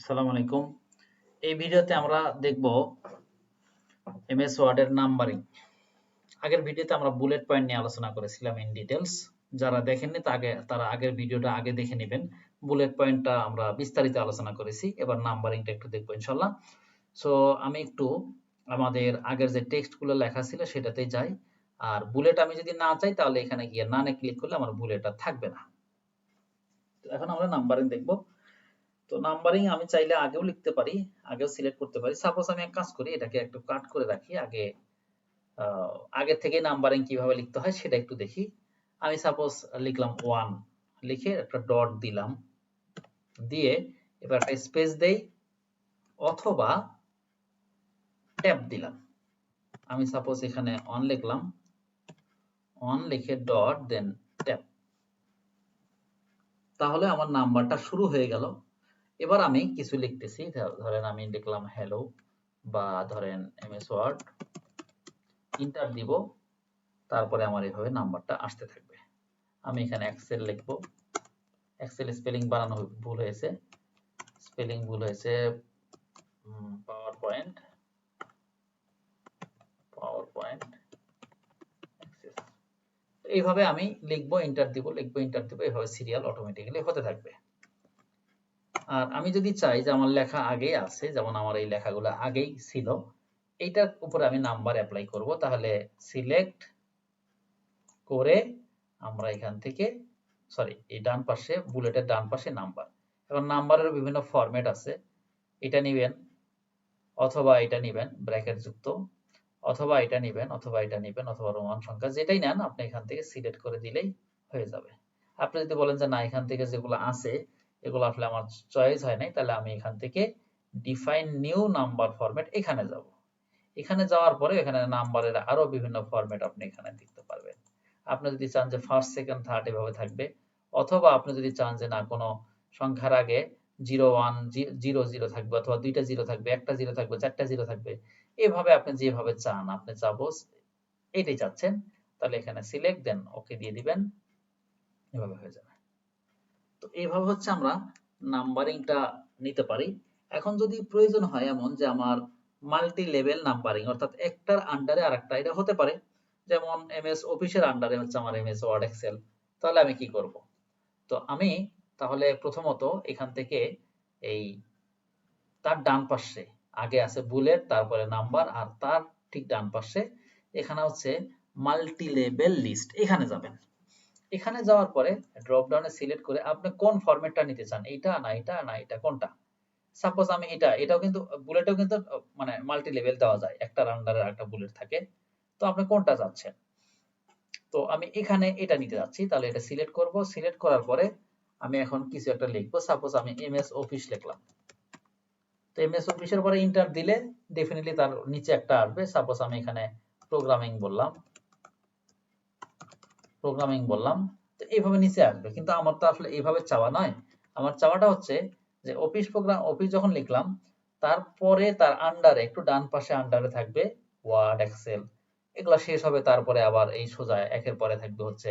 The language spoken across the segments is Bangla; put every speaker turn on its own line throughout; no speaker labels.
আসসালামু আলাইকুম। এই ভিডিওতে আমরা দেখব এমএস ওয়ার্ডের নাম্বারিং। আগের ভিডিওতে আমরা বুলেট পয়েন্ট নিয়ে আলোচনা করেছিলাম ইন ডিটেলস। যারা দেখেননি তারা আগের ভিডিওটা আগে দেখে নেবেন। বুলেট পয়েন্টটা আমরা বিস্তারিত আলোচনা করেছি। এবার নাম্বারিংটা একটু দেখবো ইনশাল্লাহ। সো আমি একটু আমাদের আগের যে টেক্সটগুলো লেখা ছিল সেটাতেই যাই। আর বুলেট আমি যদি না চাই তাহলে এখানে গিয়ে নানে ক্লিক করলে আমার বুলেট আর থাকবে না। তো এখন আমরা নাম্বারিং দেখব। তো নাম্বারিং আমি চাইলে আগেও লিখতে পারি, আগেও সিলেক্ট করতে পারি। সাপোজ আমি এক কাজ করি, এটাকে একটু কাট করে রাখি। আগে থেকে নাম্বারিং কিভাবে লিখতে হয় সেটা একটু দেখি। আমি সাপোজ লিখলাম 1, লিখে একটা ডট দিলাম, দিয়ে এবার একটা স্পেস দেই অথবা ট্যাব দিলাম। আমি সাপোজ এখানে 1 লিখলাম, 1 লিখে ডট দেন ট্যাব। তাহলে আমার নাম্বারটা শুরু হয়ে গেল। এবার আমি কিছু লিখতেছি, ধরেন আমি লিখলাম হ্যালো, বা ধরেন এমএস ওয়ার্ড, ইন্টার দিব, তারপরে আমার এইভাবে নাম্বারটা আসতে থাকবে। আমি এখানে এক্সেল লিখবো, এক্সেল স্পেলিং বানানো ভুল হয়েছে, স্পেলিং ভুল হয়েছে, power point, power point access. এইভাবে আমি লিখবো, ইন্টার দিব, লিখবো, ইন্টার দিব, এইভাবে সিরিয়াল অটোমেটিক্যালি হতে থাকবে। আর আমি যদি চাই যে আমার লেখা আগেই আছে, যেমন আমার এই লেখাগুলো আগেই ছিল, এইটার উপরে আমি নাম্বার অ্যাপ্লাই করব। তাহলে সিলেক্ট করে আমরা এখান থেকে, সরি, এই ডান পাশে বুলেটের ডান পাশে নাম্বার। এখন নাম্বারের বিভিন্ন ফরম্যাট আছে, এটা নিবেন অথবা এটা নিবেন ব্র্যাকেট যুক্ত, অথবা এটা নিবেন, অথবা এটা নিবেন, অথবা রোমান সংখ্যা, যেটাই নেন আপনি এখান থেকে সিলেক্ট করে দিলেই হয়ে যাবে। আপনি যদি বলেন যে না, এখান থেকে যেগুলো আছে এগুলো আসলে আমার চয়েস হয় নাই, তাহলে আমি এখান থেকে ডিফাইন নিউ নাম্বার ফরম্যাট এখানে যাব। এখানে যাওয়ার পরে এখানে নাম্বারের আরো বিভিন্ন ফরম্যাট আপনি এখানে দেখতে পারবেন। আপনি যদি চান যে ফার্স্ট, সেকেন্ড, থার্ড এভাবে থাকবে, অথবা আপনি যদি চান যে না, কোনো সংখ্যার আগে 0 1 0 0 থাকবে, অথবা দুইটা জিরো থাকবে, একটা জিরো থাকবে, চারটা জিরো থাকবে, এভাবে আপনি যেভাবে চান, আপনি সাপোজ এইটাই চাচ্ছেন, তাহলে এখানে সিলেক্ট দেন ওকে দিয়ে দিবেন, এভাবে হয়ে যাবে। তো এইভাবে হচ্ছে আমরা নাম্বারিংটা নিতে পারি। এখন যদি প্রয়োজন হয় এমন যে আমার মাল্টি লেভেল নাম্বারিং, অর্থাৎ একটার আন্ডারে আরেকটা, এটা হতে পারে যেমন এমএস অফিসের আন্ডারে হচ্ছে আমার এমএস ওয়ার্ড এক্সেল, তাহলে আমি কি করব? তো আমি তাহলে প্রথমত এখান থেকে এই তার ডান পাশে আগে আছে বুলেট, তারপরে নাম্বার, আর তার ঠিক ডান পাশে এখানে হচ্ছে মাল্টি লেভেল লিস্ট, এখানে যাবেন। এখানে যাওয়ার পরে ড্রপ ডাউনে সিলেক্ট করে আপনি কোন ফরম্যাটটা নিতে চান, এইটা না এটা না এটা, কোনটা? সাপোজ আমি এটাও কিন্তু বুলেটেও কিন্তু মানে মাল্টি লেভেল দেওয়া যায়, একটার আন্ডারে একটা বুলেট থাকে। তো আপনি কোনটা চাচ্ছেন? তো আমি এখানে এটা নিতে যাচ্ছি, তাহলে এটা সিলেক্ট করব। সিলেক্ট করার পরে আমি এখন কিছু একটা লিখবো, সাপোজ আমি এমএস অফিস লিখলাম। তো এমএস অফিসের পরে ইন্টার দিলে ডেফিনেটলি তার নিচে একটা আসবে। সাপোজ আমি এখানে প্রোগ্রামিং বললাম, প্রোগ্রামিং বললাম, তো এইভাবে নিচে আসবে। কিন্তু আমার তো আসলে এইভাবে চাওয়া নয়। আমার চাওয়াটা হচ্ছে যে অফিস প্রোগ্রাম, অফিস যখন লিখলাম তারপরে তার আন্ডারে একটু ডান পাশে আন্ডারে থাকবে ওয়ার্ড, এক্সেল, এগুলো শেষ হবে, তারপরে আবার এই সোজা একের পরে থাকবে হচ্ছে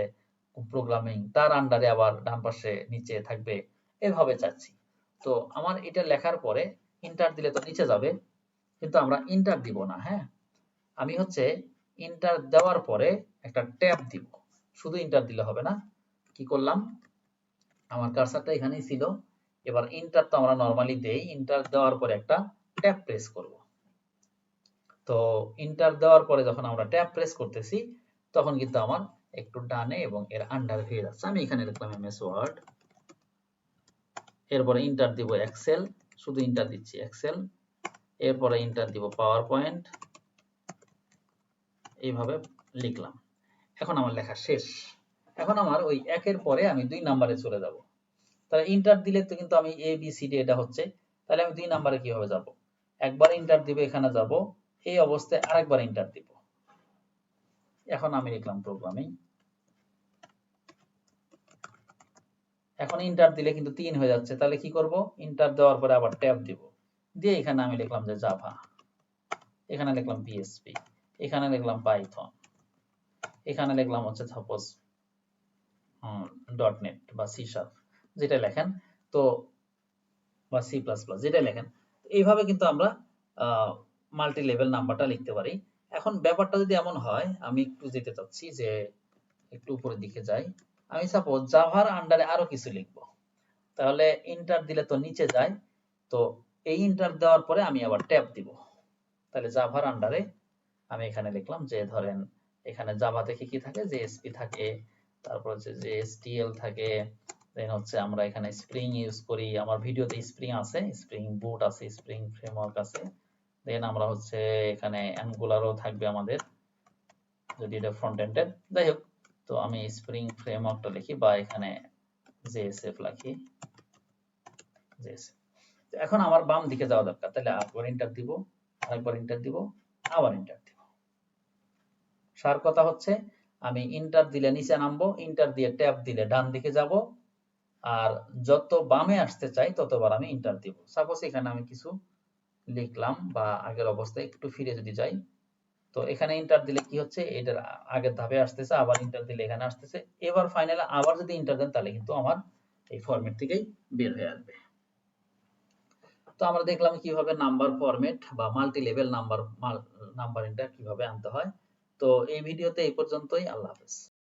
প্রোগ্রামিং, তার আন্ডারে আবার ডান পাশে নিচে থাকবে, এভাবে চাচ্ছি। তো আমার এটা লেখার পরে ইন্টার দিলে তো নিচে যাবে, কিন্তু আমরা ইন্টার দিব না। হ্যাঁ, আমি হচ্ছে ইন্টার দেওয়ার পরে একটা ট্যাব দিব। শুধু ইন্টার দিলে হবে না। কি করলাম, আমার কার্সারটা এখানেই ছিল, এবার ইন্টার তো আমরা নরমালি দেই, ইন্টার দেওয়ার পরে একটা ট্যাব প্রেস করব। তো ইন্টার দেওয়ার পরে যখন আমরা ট্যাব প্রেস করতেছি, তখন কিন্তু আমার একটু ডানে এবং এর আন্ডার হয়ে যাচ্ছে। আমি এখানে লিখলাম এমএস ওয়ার্ড, এরপরে ইন্টার দিব এক্সেল, শুধু ইন্টার দিচ্ছি এক্সেল, এরপরে ইন্টার দিব পাওয়ার পয়েন্ট, এইভাবে লিখলাম। এখন আমার লেখা শেষ। এখন আমার ওই একের পরে আমি 2 নাম্বারে চলে যাব। তাহলে ইন্টার দিলে তো কিন্তু আমি এ বি সি ডি এটা হচ্ছে, তাহলে আমি 2 নাম্বারে কিভাবে যাব? একবার ইন্টার দিব, এখানে যাব, এই অবস্থায় আরেকবার ইন্টার দিব। এখন আমি লিখলাম প্রোগ্রামিং, এখন ইন্টার দিলে কিন্তু 3 হয়ে যাচ্ছে, তাহলে কি করব? ইন্টার দেওয়ার পরে আবার ট্যাব দিব, দিয়ে এখানে আমি লিখলাম যে জাভা, এখানে লিখলাম পিএসপি, এখানে লিখলাম পাইথন, এখানে লিখলাম হচ্ছে সাপোজ ডট নেট বা সি শার্প, যেটা লেখেন। তো বা সি প্লাস প্লাস যেটা লেখেন, এইভাবে কিন্তু আমরা মাল্টি লেভেল নাম্বারটা লিখতে পারি। এখন ব্যাপারটা যদি এমন হয়, আমি একটু যেতে চাচ্ছি যে একটু উপরের দিকে যাই, আমি সাপোজ জাভার আন্ডারে আরো কিছু লিখবো, তাহলে ইন্টার দিলে তো নিচে যায়, তো এই ইন্টার দেওয়ার পরে আমি আবার ট্যাব দিব, তাহলে জাভার আন্ডারে আমি এখানে লিখলাম যে ধরেন এখানে জাভা থেকে কি থাকে, জেএসপি থাকে, তারপর হচ্ছে জেএসটিএল থাকে, দেন হচ্ছে আমরা এখানে স্প্রিং ইউজ করি, আমার ভিডিওতে স্প্রিং আছে, স্প্রিং বুট আছে, স্প্রিং ফ্রেমওয়ার্ক আছে, দেন আমরা হচ্ছে এখানে অ্যাঙ্গুলারও থাকবে আমাদের, যদি এটা ফ্রন্ট এন্ডের, যাই হোক। তো আমি স্প্রিং ফ্রেমওয়ার্কটা লিখি বা এখানে জেএসএফ লিখি, জেএসএফ। এখন আমার বাম দিকে যাওয়া দরকার, তাহলে আরেকবার এন্টার দিব, আরেকবার এন্টার দিব, আবার এন্টার দিব। সার কথা হচ্ছে আমি ইন্টার দিলে নিচে নামবো, ইন্টার দিয়ে ট্যাব দিলে ডান দিকে যাব, আর যত বামে আসতে চাই ততবার আমি ইন্টার দিব। সাপোজ এখানে আমি কিছু লিখলাম বা আগের অবস্থায় একটু ফিরে যদি যাই, তো এখানে ইন্টার দিলে কি হচ্ছে, এটার আগের ধাপে আসতেছে, আবার ইন্টার দিলে এখানে আসতেছে, এবার ফাইনালি আবার যদি ইন্টার দেন তাহলে কিন্তু আমার এই ফরম্যাট থেকেই বের হয়ে আসবে। তো আমরা দেখলাম কিভাবে নাম্বার ফরম্যাট বা মাল্টি লেভেল নাম্বার এন্টার কিভাবে আনতে হয়। তো এই ভিডিওতে এই পর্যন্তই। আল্লাহ হাফেজ।